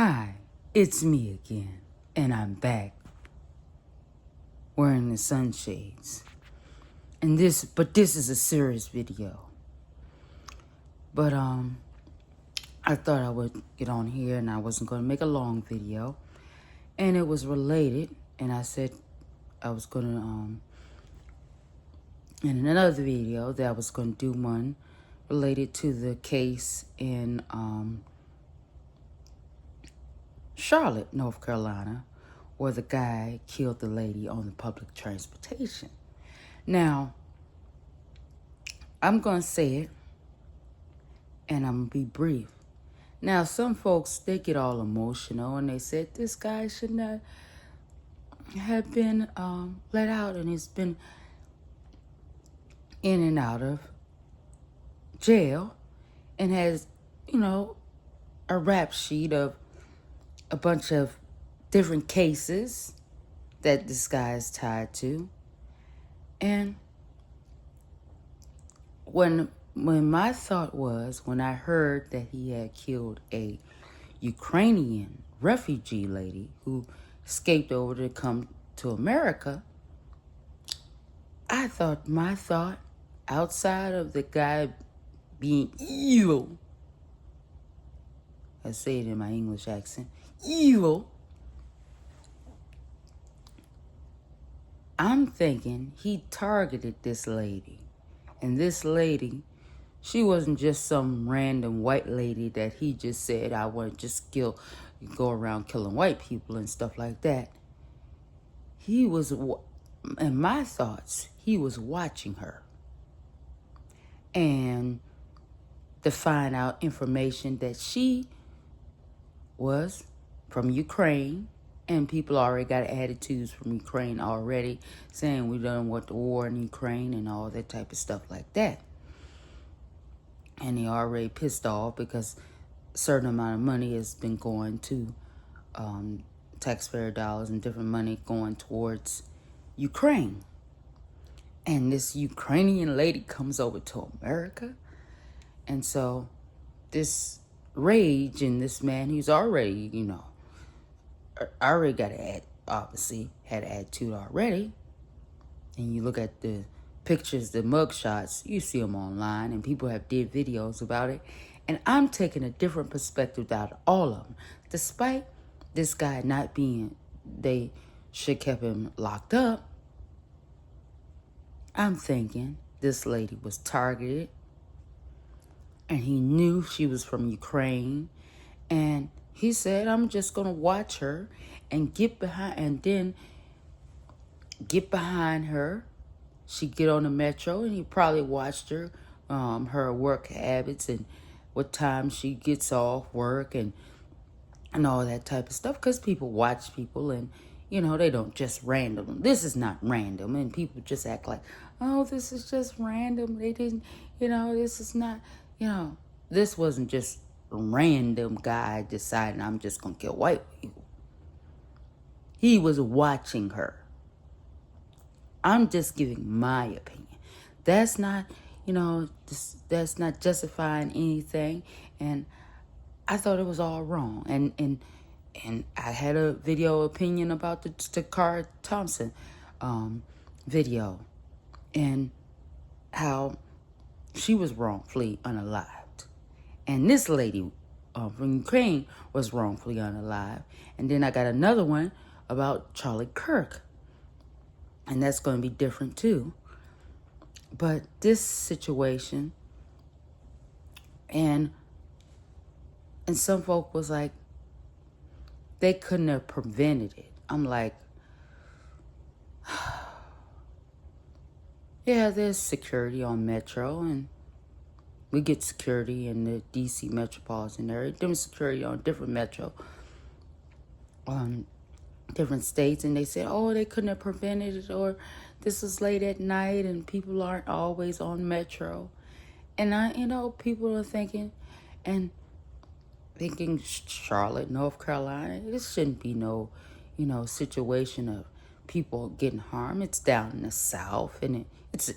Hi, it's me again, and I'm back wearing the sunshades. But this is a serious video. But I thought I would get on here, and I wasn't going to make a long video, and it was related, and I said I was going to in another video that I was going to do one related to the case in Charlotte, North Carolina, where the guy killed the lady on the public transportation. Now, I'm going to say it, and I'm going to be brief. Now, some folks, they get all emotional, and they said this guy should not have been let out, and he's been in and out of jail and has, a rap sheet of a bunch of different cases that this guy is tied to. And when my thought was, when I heard that he had killed a Ukrainian refugee lady who escaped over to come to America, my thought, outside of the guy being evil, I say it in my English accent, evil, I'm thinking he targeted this lady. And this lady, she wasn't just some random white lady that he just said, I want to just go around killing white people and stuff like that. He was, in my thoughts, he was watching her. And to find out information that she was from Ukraine, and people already got attitudes from Ukraine already, saying we don't want the war in Ukraine and all that type of stuff like that. And they already pissed off because a certain amount of money has been going to taxpayer dollars and different money going towards Ukraine. And this Ukrainian lady comes over to America. And so this rage in this man, he's already, already got obviously had an attitude already. And you look at the pictures, the mug shots, you see them online, and people have did videos about it. And I'm taking a different perspective out of all of them. Despite this guy not being, they should kept him locked up, I'm thinking this lady was targeted, and he knew she was from Ukraine, and he said, I'm just going to watch her and get behind her. She get on the metro, and he probably watched her work habits and what time she gets off work and all that type of stuff, because people watch people, and they don't just random. This is not random, and people just act like, oh, this is just random. They didn't, this is not, this wasn't just random guy deciding I'm just going to kill white people. He was watching her. I'm just giving my opinion. That's not, that's not justifying anything. And I thought it was all wrong. And I had a video opinion about the Dacara Thompson video, and how she was wrongfully unalived. And this lady from Ukraine was wrongfully unalived. And then I got another one about Charlie Kirk. And that's going to be different too. But this situation, and some folk was like, they couldn't have prevented it. I'm like, yeah, there's security on Metro, and we get security in the D.C. metropolitan area. Different security on different Metro, different states, and they said, oh, they couldn't have prevented it, or this was late at night and people aren't always on Metro. And people are thinking Charlotte, North Carolina, this shouldn't be no, situation of people getting harmed. It's down in the South, and it's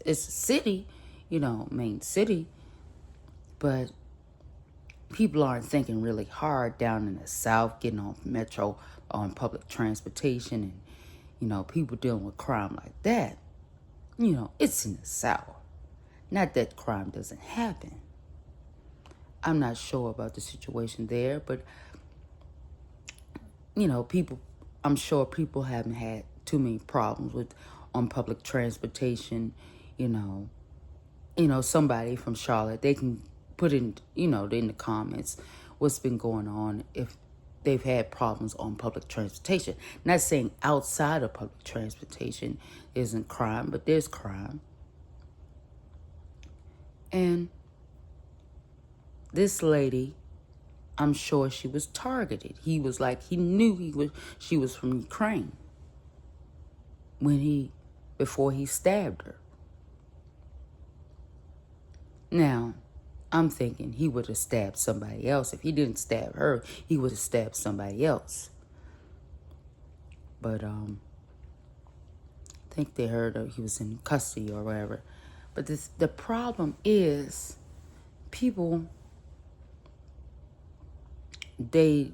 a city, main city. But people aren't thinking really hard down in the South, getting on metro, on public transportation, and, people dealing with crime like that. It's in the South. Not that crime doesn't happen. I'm not sure about the situation there, but, I'm sure people haven't had too many problems with on public transportation. Somebody from Charlotte, they can put in the comments what's been going on if they've had problems on public transportation. Not saying outside of public transportation isn't crime, but there's crime. And this lady, I'm sure she was targeted. He knew she was from Ukraine before he stabbed her. Now, I'm thinking he would have stabbed somebody else. If he didn't stab her, he would have stabbed somebody else. But I think they heard he was in custody or whatever. But the problem is people, they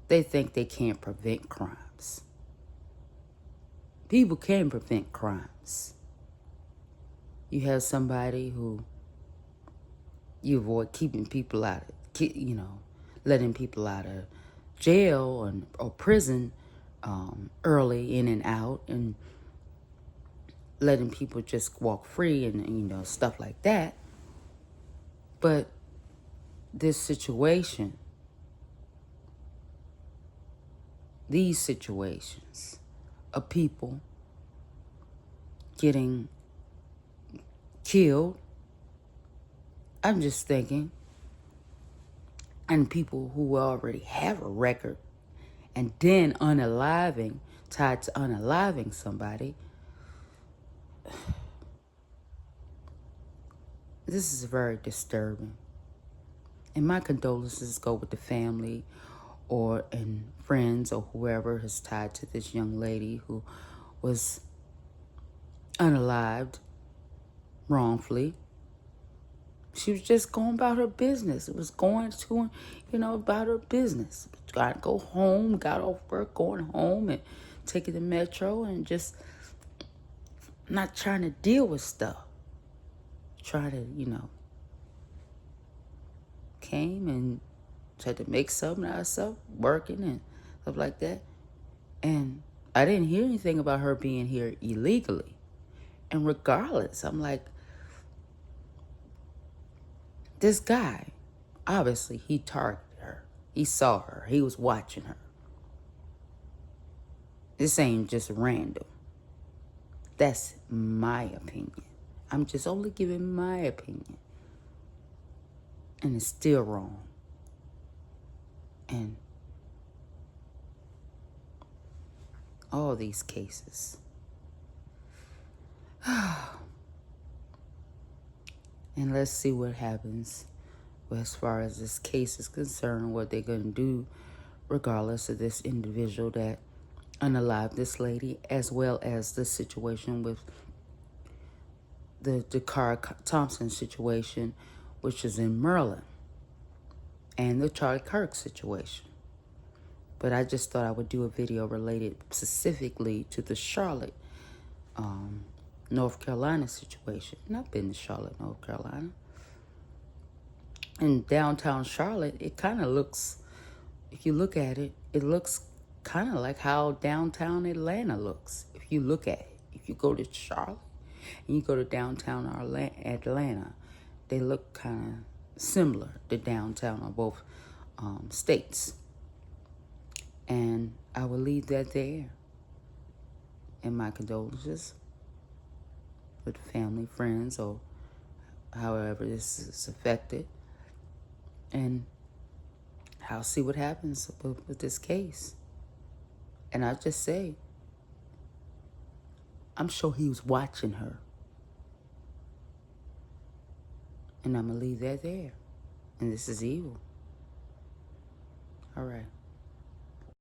think they can't prevent crimes. People can prevent crimes. You have somebody who you avoid keeping people out of, letting people out of jail or prison early in and out, and letting people just walk free and, stuff like that. But these situations of people getting killed, I'm just thinking, and people who already have a record, and then tied to unaliving somebody, this is very disturbing. And my condolences go with the family and friends or whoever is tied to this young lady who was unalived wrongfully. She was just going about her business. It was going to, about her business. Got to go home, got off work, going home and taking the metro and just not trying to deal with stuff. Try to, came and tried to make something out of herself, working and stuff like that. And I didn't hear anything about her being here illegally. And regardless, I'm like, this guy, obviously he targeted her. He saw her. He was watching her. This ain't just random. That's my opinion. I'm just only giving my opinion. And it's still wrong. And all these cases. And let's see what happens as far as this case is concerned, what they're going to do regardless of this individual that unalived this lady, as well as the situation with the Dacara Thompson situation, which is in Maryland, and the Charlie Kirk situation. But I just thought I would do a video related specifically to the Charlotte, North Carolina situation. And I've been to Charlotte, North Carolina. In downtown Charlotte, it kind of looks, if you look at it, it looks kind of like how downtown Atlanta looks. If you look at it, if you go to Charlotte and you go to downtown Atlanta, they look kind of similar to downtown of both states. And I will leave that there. And my condolences with family, friends, or however this is affected. And I'll see what happens with this case. And I just say, I'm sure he was watching her. And I'm going to leave that there. And this is evil. All right.